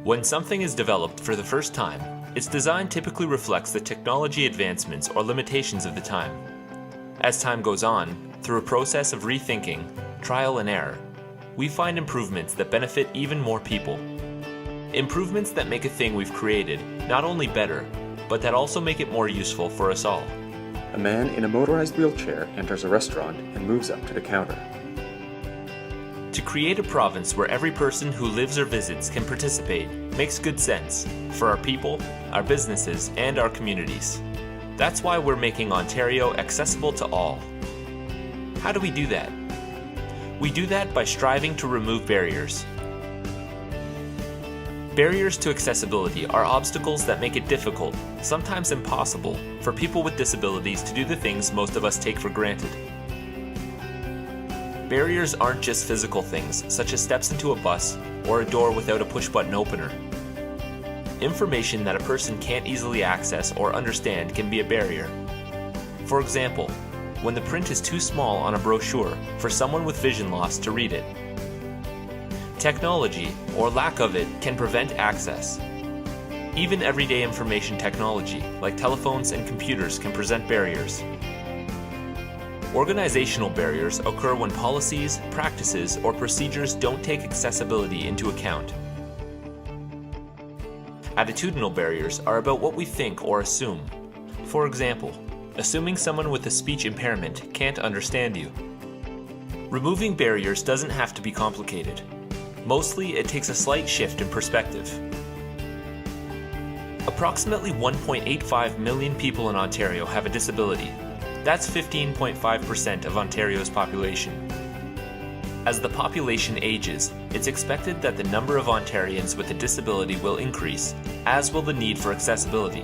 When something is developed for the first time, its design typically reflects the technology advancements or limitations of the time. As time goes on, through a process of rethinking, trial and error, we find improvements that benefit even more people. Improvements that make a thing we've created not only better, but that also make it more useful for us all. A man in a motorized wheelchair enters a restaurant and moves up to the counter. To create a province where every person who lives or visits can participate makes good sense for our people, our businesses, and our communities. That's why we're making Ontario accessible to all. How do we do that? We do that by striving to remove barriers. Barriers to accessibility are obstacles that make it difficult, sometimes impossible, for people with disabilities to do the things most of us take for granted. Barriers aren't just physical things, such as steps into a bus or a door without a push-button opener. Information that a person can't easily access or understand can be a barrier. For example, when the print is too small on a brochure for someone with vision loss to read it. Technology, or lack of it, can prevent access. Even everyday information technology, like telephones and computers, can present barriers. Organizational barriers occur when policies, practices, or procedures don't take accessibility into account. Attitudinal barriers are about what we think or assume. For example, assuming someone with a speech impairment can't understand you. Removing barriers doesn't have to be complicated. Mostly, it takes a slight shift in perspective. Approximately 1.85 million people in Ontario have a disability. That's 15.5% of Ontario's population. As the population ages, it's expected that the number of Ontarians with a disability will increase, as will the need for accessibility.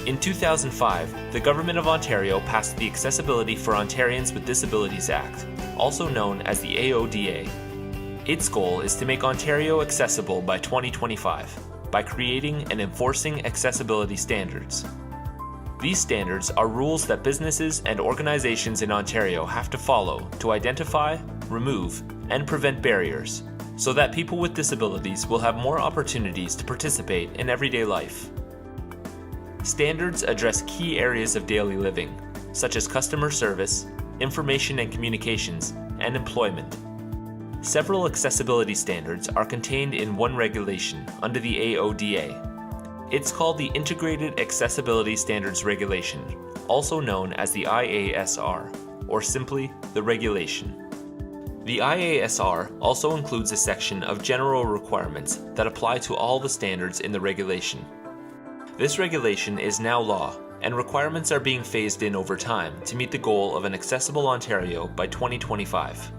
In 2005, the Government of Ontario passed the Accessibility for Ontarians with Disabilities Act, also known as the AODA. Its goal is to make Ontario accessible by 2025 by creating and enforcing accessibility standards. These standards are rules that businesses and organizations in Ontario have to follow to identify, remove, and prevent barriers, so that people with disabilities will have more opportunities to participate in everyday life. Standards address key areas of daily living, such as customer service, information and communications, and employment. Several accessibility standards are contained in one regulation under the AODA. It's called the Integrated Accessibility Standards Regulation, also known as the IASR, or simply the regulation. The IASR also includes a section of general requirements that apply to all the standards in the regulation. This regulation is now law, and requirements are being phased in over time to meet the goal of an accessible Ontario by 2025.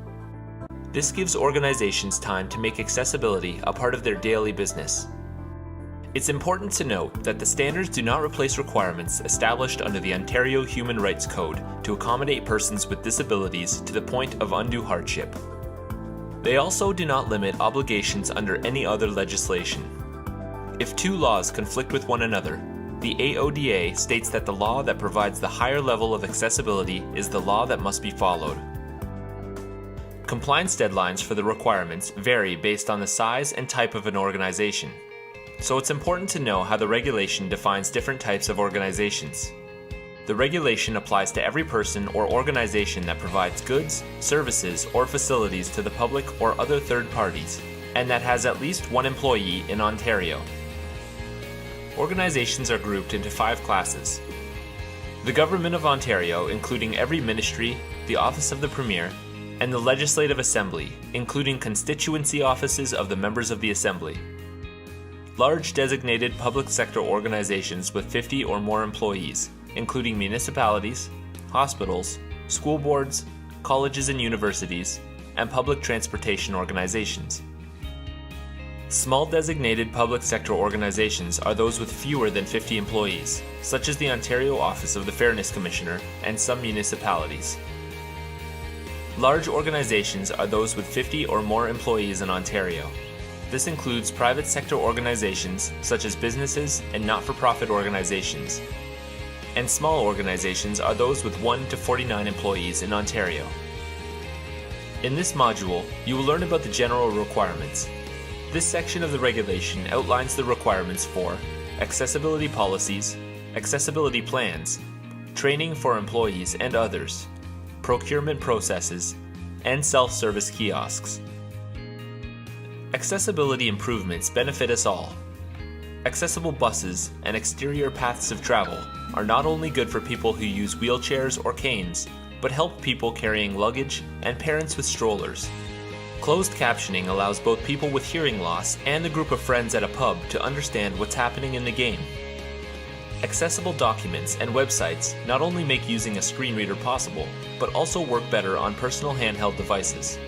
This gives organizations time to make accessibility a part of their daily business. It's important to note that the standards do not replace requirements established under the Ontario Human Rights Code to accommodate persons with disabilities to the point of undue hardship. They also do not limit obligations under any other legislation. If two laws conflict with one another, the AODA states that the law that provides the higher level of accessibility is the law that must be followed. Compliance deadlines for the requirements vary based on the size and type of an organization. So it's important to know how the regulation defines different types of organizations. The regulation applies to every person or organization that provides goods, services, or facilities to the public or other third parties, and that has at least one employee in Ontario. Organizations are grouped into 5 classes. The Government of Ontario, including every ministry, the Office of the Premier, and the Legislative Assembly, including constituency offices of the members of the Assembly. Large designated public sector organizations with 50 or more employees, including municipalities, hospitals, school boards, colleges and universities, and public transportation organizations. Small designated public sector organizations are those with fewer than 50 employees, such as the Ontario Office of the Fairness Commissioner and some municipalities. Large organizations are those with 50 or more employees in Ontario. This includes private sector organizations such as businesses and not-for-profit organizations. And small organizations are those with 1 to 49 employees in Ontario. In this module, you will learn about the general requirements. This section of the regulation outlines the requirements for accessibility policies, accessibility plans, training for employees and others, procurement processes, and self-service kiosks. Accessibility improvements benefit us all. Accessible buses and exterior paths of travel are not only good for people who use wheelchairs or canes, but help people carrying luggage and parents with strollers. Closed captioning allows both people with hearing loss and a group of friends at a pub to understand what's happening in the game. Accessible documents and websites not only make using a screen reader possible, but also work better on personal handheld devices.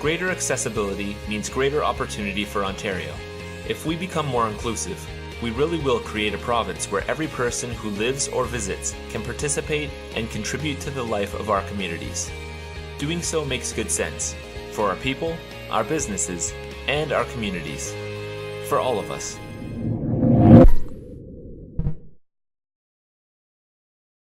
Greater accessibility means greater opportunity for Ontario. If we become more inclusive, we really will create a province where every person who lives or visits can participate and contribute to the life of our communities. Doing so makes good sense for our people, our businesses, and our communities. For all of us.